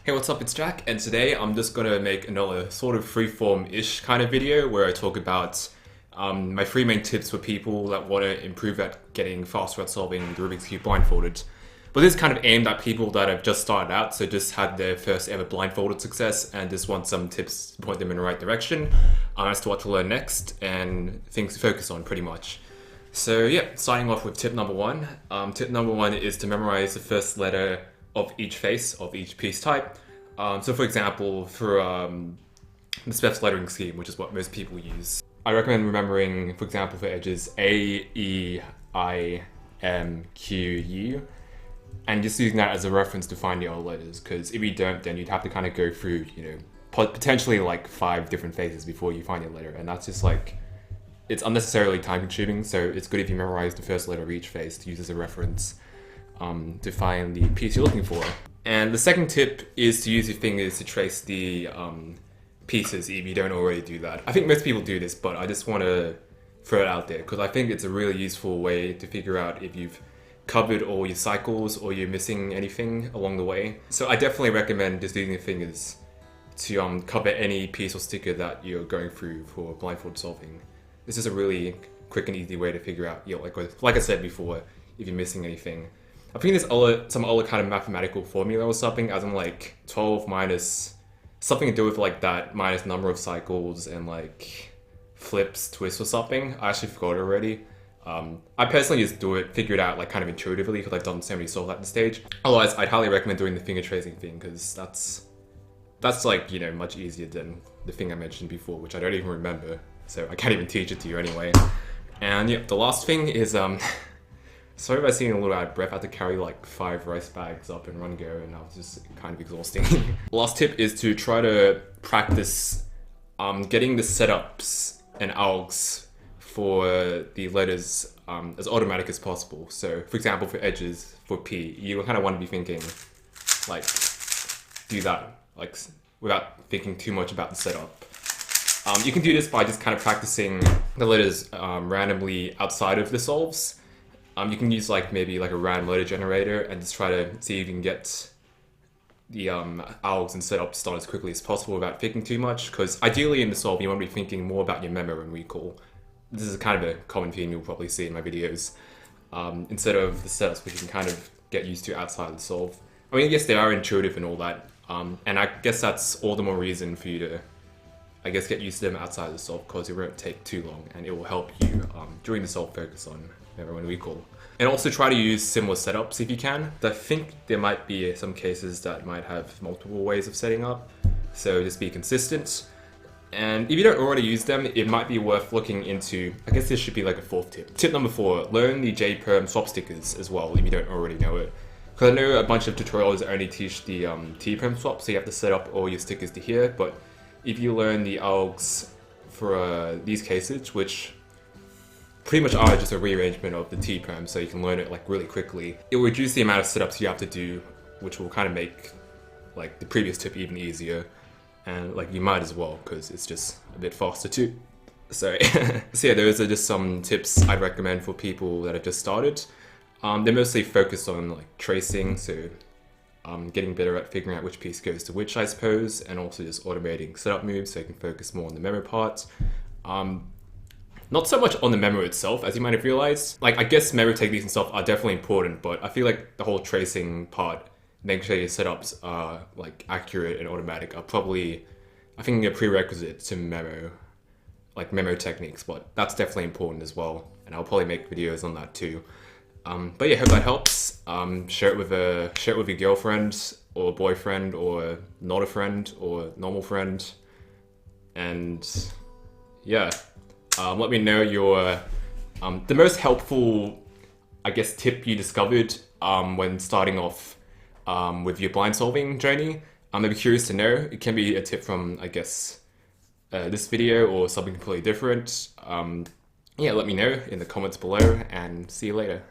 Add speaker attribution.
Speaker 1: Hey, what's up? It's Jack, and today I'm just gonna make another sort of freeform-ish kind of video where I talk about my three main tips for people that want to improve at getting faster at solving the Rubik's Cube blindfolded. But this is kind of aimed at people that have just started out, so just had their first ever blindfolded success and just want some tips to point them in the right direction as to what to learn next and things to focus on pretty much. So yeah, starting off with tip number one. Tip number one is to memorize the first letter of each face of each piece type. So for example, for the Steps lettering scheme, which is what most people use, I recommend remembering, for example, for edges A, E, I, M, Q, U, and just using that as a reference to find the other letters, because if you don't, then you'd have to kind of go through, potentially like 5 different phases before you find your letter, and that's just like, it's unnecessarily time consuming, so it's good if you memorize the first letter of each face to use as a reference to find the piece you're looking for. And the second tip is to use your fingers to trace the pieces if you don't already do that. I think most people do this, but I just want to throw it out there because I think it's a really useful way to figure out if you've covered all your cycles or you're missing anything along the way. So I definitely recommend just using your fingers to cover any piece or sticker that you're going through for blindfold solving. This is a really quick and easy way to figure out, like I said before, if you're missing anything. I think there's some other kind of mathematical formula or something, as in like 12 minus something to do with like that minus number of cycles and like flips, twists or something. I actually forgot already. I personally just figure it out like kind of intuitively because I've done so many solves at this stage. Otherwise, I'd highly recommend doing the finger tracing thing because that's like, much easier than the thing I mentioned before, which I don't even remember. So I can't even teach it to you anyway. And yeah, the last thing is, sorry if I seem a little out of breath. I had to carry like 5 rice bags up in one go and I was just kind of exhausting. The last tip is to try to practice getting the setups and algs for the letters as automatic as possible. So for example, for edges, for P, you kind of want to be thinking like, do that, like without thinking too much about the setup. You can do this by just kind of practicing the letters randomly outside of the solves. You can use maybe a random letter generator and just try to see if you can get the algs and setups done as quickly as possible without thinking too much, because ideally in the solve you want to be thinking more about your memo and recall. This is kind of a common theme you'll probably see in my videos, instead of the setups which you can kind of get used to outside of the solve. I mean, yes, they are intuitive and all that, and I guess that's all the more reason for you to get used to them outside of the solve, because it won't take too long and it will help you during the solve focus on memo and recall. And also try to use similar setups if you can. I think there might be some cases that might have multiple ways of setting up, so just be consistent. And if you don't already use them, it might be worth looking into, I guess this should be like a 4th tip. Tip number 4, learn the JDM Swap stickers as well if you don't already know it. Because I know a bunch of tutorials only teach the JDM Swap, so you have to set up all your stickers to here, but if you learn the algs for these cases, which pretty much are just a rearrangement of the T-perm, so you can learn it really quickly, it will reduce the amount of setups you have to do, which will kind of make the previous tip even easier, and you might as well because it's just a bit faster too. So, so yeah, those are just some tips I'd recommend for people that have just started. They're mostly focused on tracing, so getting better at figuring out which piece goes to which, I suppose, and also just automating setup moves so you can focus more on the memo part. Not so much on the memo itself, as you might have realized. I guess memo techniques and stuff are definitely important, but I feel like the whole tracing part, making sure your setups are accurate and automatic, are probably, I think, a prerequisite to memo, memo techniques, but that's definitely important as well. And I'll probably make videos on that too. But yeah, hope that helps. Share it with your girlfriend or boyfriend or not a friend or normal friend. And yeah, let me know your the most helpful, I guess, tip you discovered when starting off with your blind solving journey. I'd be curious to know. It can be a tip from, I guess, this video or something completely different. Yeah, let me know in the comments below and see you later.